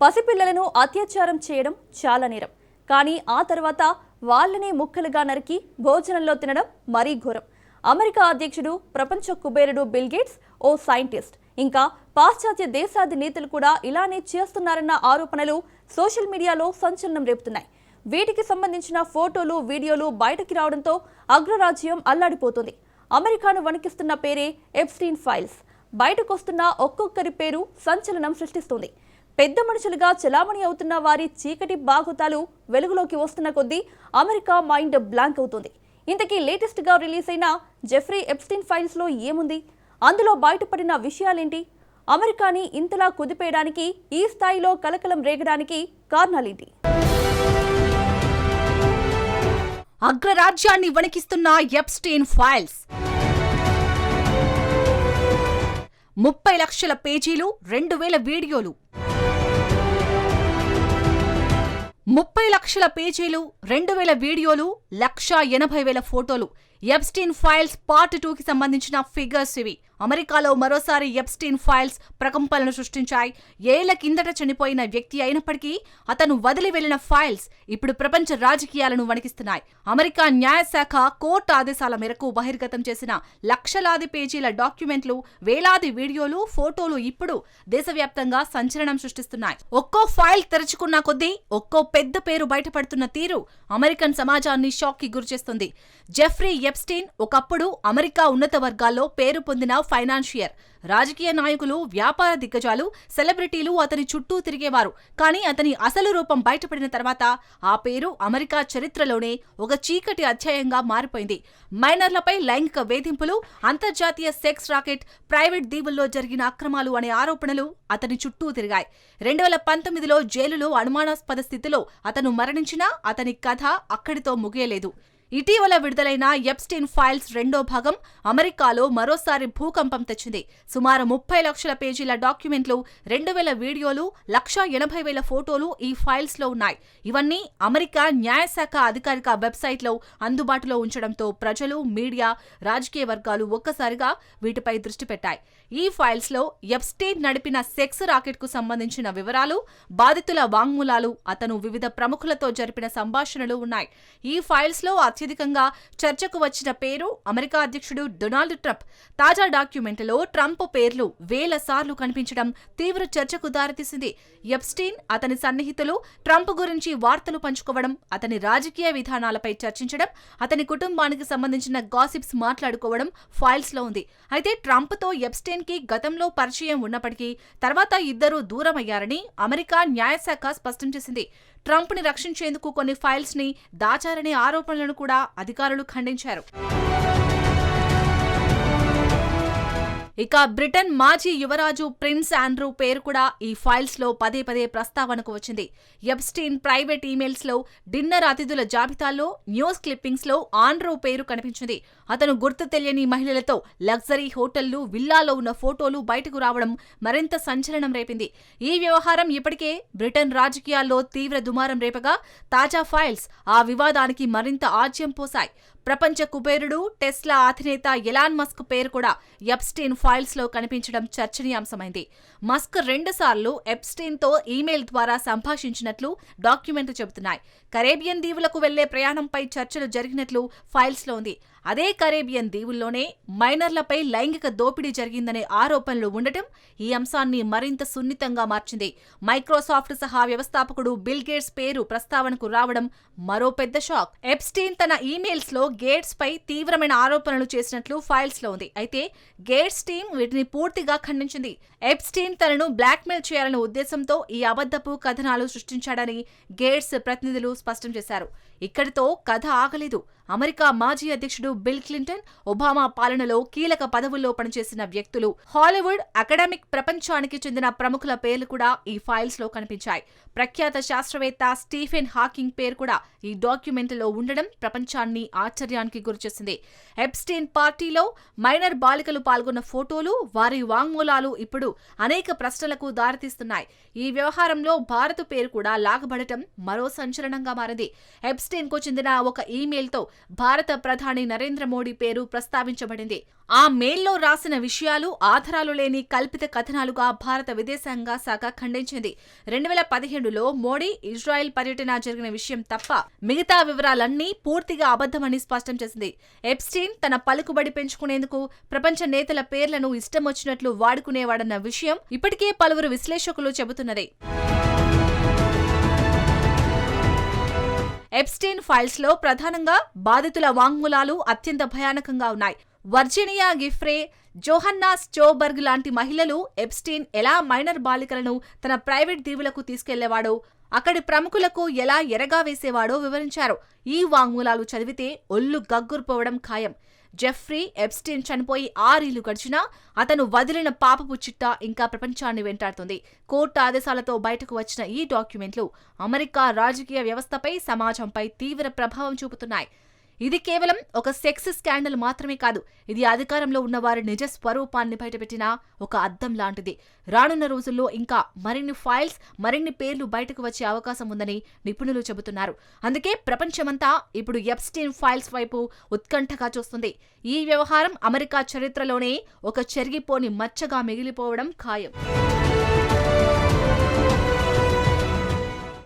పసిపిల్లలను అత్యాచారం చేయడం చాలా నేరం. కానీ ఆ తర్వాత వాళ్ళని ముక్కలుగా నరికి భోజనంలో తినడం మరీ ఘోరం. అమెరికా అధ్యక్షుడు, ప్రపంచ కుబేరుడు బిల్ గేట్స్ ఓ సైంటిస్ట్, ఇంకా పాశ్చాత్య దేశాధినేతలు కూడా ఇలానే చేస్తున్నారన్న ఆరోపణలు సోషల్ మీడియాలో సంచలనం రేపుతున్నాయి. వీటికి సంబంధించిన ఫోటోలు, వీడియోలు బయటకి రావడంతో అగ్రరాజ్యం అల్లాడిపోతుంది. అమెరికాను వణికిస్తున్న పేరే ఎప్స్టీన్ ఫైల్స్. బయటకొస్తున్న ఒక్కొక్కరి పేరు సంచలనం సృష్టిస్తుంది. పెద్ద మనుషులుగా చలామణి అవుతున్న వారి చీకటి బాగోతాలు వెలుగులోకి వస్తున్న కొద్దీ అమెరికా మైండ్ బ్లాంక్ అవుతుంది. ఇంతకీ లేటెస్ట్ గా రిలీజ్ అయిన జెఫ్రీ ఎప్స్టీన్ ఫైల్స్ లో ఏముంది? అందులో బయటపడిన విషయాలేంటి? అమెరికాని ఇంతలా కుదిపేయడానికి, ఈ స్థాయిలో కలకలం రేగడానికి కారణాలేంటి? అగ్రరాజ్యాన్ని వణికిస్తున్న ఎప్స్టీన్ ఫైల్స్. 30 లక్షల పేజీలు, 2000 వీడియోలు. 30 లక్షల పేజీలు, 2000 వీడియోలు, 1,80,000 ఫోటోలు. ఎప్స్టీన్ ఫైల్స్ పార్ట్ 2కి సంబంధించిన ఫిగర్స్ ఇవి. అమెరికాలో మరోసారి ఎప్స్టీన్ ఫైల్స్ ప్రకంపనలు సృష్టించాయి. ఏళ్ల కిందట చనిపోయిన వ్యక్తి అయినప్పటికీ అతను వదిలి వెళ్లిన ఫైల్స్ ఇప్పుడు ప్రపంచ రాజకీయాలను వణికిస్తున్నాయి. అమెరికా న్యాయశాఖ కోర్టు ఆదేశాల మేరకు బహిర్గతం చేసిన లక్షలాది పేజీల డాక్యుమెంట్లు, వేలాది వీడియోలు, ఫోటోలు ఇప్పుడు దేశవ్యాప్తంగా సంచలనం సృష్టిస్తున్నాయి. ఒక్కో ఫైల్ తెరుచుకున్న కొద్దీ ఒక్కో పెద్ద పేరు బయటపడుతున్న తీరు అమెరికన్ సమాజాన్ని షాక్ కి గురిచేస్తుంది. జెఫ్రీ ఎప్స్టీన్ ఒకప్పుడు అమెరికా ఉన్నత వర్గాల్లో పేరు పొందిన ఫైనాన్షియర్. రాజకీయ నాయకులు, వ్యాపార దిగ్గజాలు, సెలబ్రిటీలు అతని చుట్టూ తిరిగేవారు. కానీ అతని అసలు రూపం బయటపడిన తర్వాత ఆ పేరు అమెరికా చరిత్రలోనే ఒక చీకటి అధ్యాయంగా మారిపోయింది. మైనర్లపై లైంగిక వేధింపులు, అంతర్జాతీయ సెక్స్ రాకెట్, ప్రైవేట్ దీవుల్లో జరిగిన అక్రమాలు అనే ఆరోపణలు అతని చుట్టూ తిరిగాయి. 2019లో జైలులో అనుమానాస్పద స్థితిలో అతను మరణించినా అతని కథ అక్కడితో ముగియలేదు. ఇటీవల విడుదలైన ఎప్స్టీన్ ఫైల్స్ రెండో భాగం అమెరికాలో మరోసారి భూకంపం తెచ్చింది. సుమారు 30 లక్షల పేజీల డాక్యుమెంట్లు, 2000 వీడియోలు, 1,80,000 ఫోటోలు ఈ ఫైల్స్ లో ఉన్నాయి. ఇవన్నీ అమెరికా న్యాయశాఖ అధికారిక వెబ్సైట్లో అందుబాటులో ఉంచడంతో ప్రజలు, మీడియా, రాజకీయ వర్గాలు ఒక్కసారిగా వీటిపై దృష్టి పెట్టాయి. ఈ ఫైల్స్ లో ఎప్స్టీన్ నడిపిన సెక్స్ రాకెట్ కు సంబంధించిన వివరాలు, బాధితుల వాంగ్మూలాలు, అతను వివిధ ప్రముఖులతో జరిపిన సంభాషణలు ఉన్నాయి. ఈ ఫైల్స్ లో అత్యధికంగా చర్చకు వచ్చిన పేరు అమెరికా అధ్యక్షుడు డొనాల్డ్ ట్రంప్. తాజా డాక్యుమెంట్లో ట్రంప్ పేర్లు వేల సార్లు కనిపించడం తీవ్ర చర్చకు దారితీసింది. ఎప్స్టీన్, అతని సన్నిహితులు ట్రంప్ గురించి వార్తలు పంచుకోవడం, అతని రాజకీయ విధానాలపై చర్చించడం, అతని కుటుంబానికి సంబంధించిన గాసిప్స్ మాట్లాడుకోవడం ఫైల్స్ లో ఉంది. అయితే ట్రంప్ తో ఎప్స్టీన్ కి గతంలో పరిచయం ఉన్నప్పటికీ తర్వాత ఇద్దరూ దూరమయ్యారని అమెరికా న్యాయశాఖ స్పష్టం చేసింది. ట్రంప్ ని రక్షించేందుకు కొన్ని ఫైల్స్ ని దాచారనే ఆరోపణలను కూడా అధికారులు ఖండించారు. ఇక బ్రిటన్ మాజీ యువరాజు ప్రిన్స్ ఆండ్రూ పేరు కూడా ఈ ఫైల్స్ లో పదే పదే ప్రస్తావనకు వచ్చింది. ఎప్స్టీన్ ప్రైవేట్ ఈమెయిల్స్ లో, డిన్నర్ అతిథుల జాబితాల్లో, న్యూస్ క్లిప్పింగ్స్ లో ఆండ్రూ పేరు కనిపించింది. అతను గుర్తు తెలియని మహిళలతో లగ్జరీ హోటళ్లు, విల్లాలో ఉన్న ఫోటోలు బయటకు రావడం మరింత సంచలనం రేపింది. ఈ వ్యవహారం ఇప్పటికే బ్రిటన్ రాజకీయాల్లో తీవ్ర దుమారం రేపగా తాజా ఫైల్స్ ఆ వివాదానికి మరింత ఆజ్యం పోశాయి. ప్రపంచ కుబేరుడు, టెస్లా అధినేత ఎలాన్ మస్క్ పేరు కూడా ఎప్స్టీన్ ఫైల్స్ లో కనిపించడం చర్చనీయాంశమైంది. మస్క్ 2 సార్లు ఎప్స్టీన్ తో ఈమెయిల్ ద్వారా సంభాషించినట్లు డాక్యుమెంట్లు చెబుతున్నాయి. కరేబియన్ దీవులకు వెళ్లే ప్రయాణంపై చర్చలు జరిగినట్లు ఫైల్స్ లో ఉంది. అదే కరేబియన్ దీవుల్లోనే మైనర్లపై లైంగిక దోపిడీ జరిగిందనే ఆరోపణలు ఉండటం ఈ అంశాన్ని మరింత సున్నితంగా మార్చింది. మైక్రోసాఫ్ట్ సహా వ్యవస్థాపకుడు బిల్ గేట్స్ పేరు ప్రస్తావనకు రావడం మరో పెద్ద షాక్. ఎప్స్టీన్ తన ఈమెయిల్స్ లో గేట్స్ పై తీవ్రమైన ఆరోపణలు చేసినట్లు ఫైల్స్ లో ఉంది. అయితే గేట్స్ టీం వీటిని పూర్తిగా ఖండించింది. ఎప్స్టీన్ తనను బ్లాక్మెయిల్ చేయాలనే ఉద్దేశంతో ఈ అబద్ధపు కథనాలు సృష్టించాడని గేట్స్ ప్రతినిధులు స్పష్టం చేశారు. ఇక్కడితో కథ ఆగలేదు. అమెరికా మాజీ అధ్యక్షుడు బిల్ క్లింటన్, ఒబామా పాలనలో కీలక పదవుల్లో పనిచేసిన వ్యక్తులు, హాలీవుడ్, అకాడమిక్ ప్రపంచానికి చెందిన ప్రముఖుల పేర్లు కూడా ఈ ఫైల్స్ లో కనిపించాయి. ప్రఖ్యాత శాస్త్రవేత్త స్టీఫెన్ హాకింగ్ పేరు కూడా ఈ డాక్యుమెంట్లో ఉండడం ప్రపంచాన్ని ఆశ్చర్యానికి గురిచేసింది. ఎప్స్టీన్ పార్టీలో మైనర్ బాలికలు పాల్గొన్న ఫోటోలు, వారి వాంగ్మూలాలు ఇప్పుడు అనేక ప్రశ్నలకు దారితీస్తున్నాయి. ఈ వ్యవహారంలో భారత్ పేరు కూడా లాగబడటం మరో సంచలనంగా మారింది. ఎప్స్టీన్ కు చెందిన ఒక ఈమెయిల్ తో భారత ప్రధాని నరేంద్ర నరేంద్ర మోడీ పేరు ప్రస్తావించబడింది. ఆ మెయిల్లో రాసిన విషయాలు ఆధారాలు లేని కల్పిత కథనాలుగా భారత విదేశాంగ శాఖ ఖండించింది. 2017లో మోడీ ఇజ్రాయెల్ పర్యటన జరిగిన విషయం తప్ప మిగతా వివరాలన్నీ పూర్తిగా అబద్ధమని స్పష్టం చేసింది. ఎప్స్టీన్ తన పలుకుబడి పెంచుకునేందుకు ప్రపంచ నేతల పేర్లను ఇష్టం వచ్చినట్లు వాడుకునేవాడన్న విషయం ఇప్పటికే పలువురు విశ్లేషకులు చెబుతున్నదే. ఎప్స్టీన్ ఫైల్స్ లో ప్రధానంగా బాధితుల వాంగ్మూలాలు అత్యంత భయానకంగా ఉన్నాయి. వర్జీనియా గిఫ్రే, జోహన్నా స్టోబర్గ్ లాంటి మహిళలు ఎప్స్టీన్ ఎలా మైనర్ బాలికలను తన ప్రైవేట్ దీవులకు తీసుకెళ్లేవాడో, అక్కడి ప్రముఖులకు ఎలా ఎరగా వేసేవాడో వివరించారు. ఈ వాంగ్మూలాలు చదివితే ఒళ్ళు గగ్గురుపోవడం ఖాయం. జెఫ్రీ ఎప్స్టీన్ చనిపోయి 6 ఏళ్లు గడిచినా అతను వదిలిన పాపపు చిట్టా ఇంకా ప్రపంచాన్ని వెంటాడుతుంది. కోర్టు ఆదేశాలతో బయటకు వచ్చిన ఈ డాక్యుమెంట్లు అమెరికా రాజకీయ వ్యవస్థపై, సమాజంపై తీవ్ర ప్రభావం చూపుతున్నాయి. ఇది కేవలం ఒక సెక్స్ స్కాండల్ మాత్రమే కాదు, ఇది అధికారంలో ఉన్నవారి నిజ స్వరూపాన్ని బయటపెట్టిన ఒక అద్దం లాంటిది. రానున్న రోజుల్లో ఇంకా మరిన్ని ఫైల్స్, మరిన్ని పేర్లు బయటకు వచ్చే అవకాశం ఉందని నిపుణులు చెబుతున్నారు. అందుకే ప్రపంచమంతా ఇప్పుడు ఎప్స్టీన్ ఫైల్స్ వైపు ఉత్కంఠగా చూస్తుంది. ఈ వ్యవహారం అమెరికా చరిత్రలోనే ఒక చెరిగిపోని మచ్చగా మిగిలిపోవడం ఖాయం.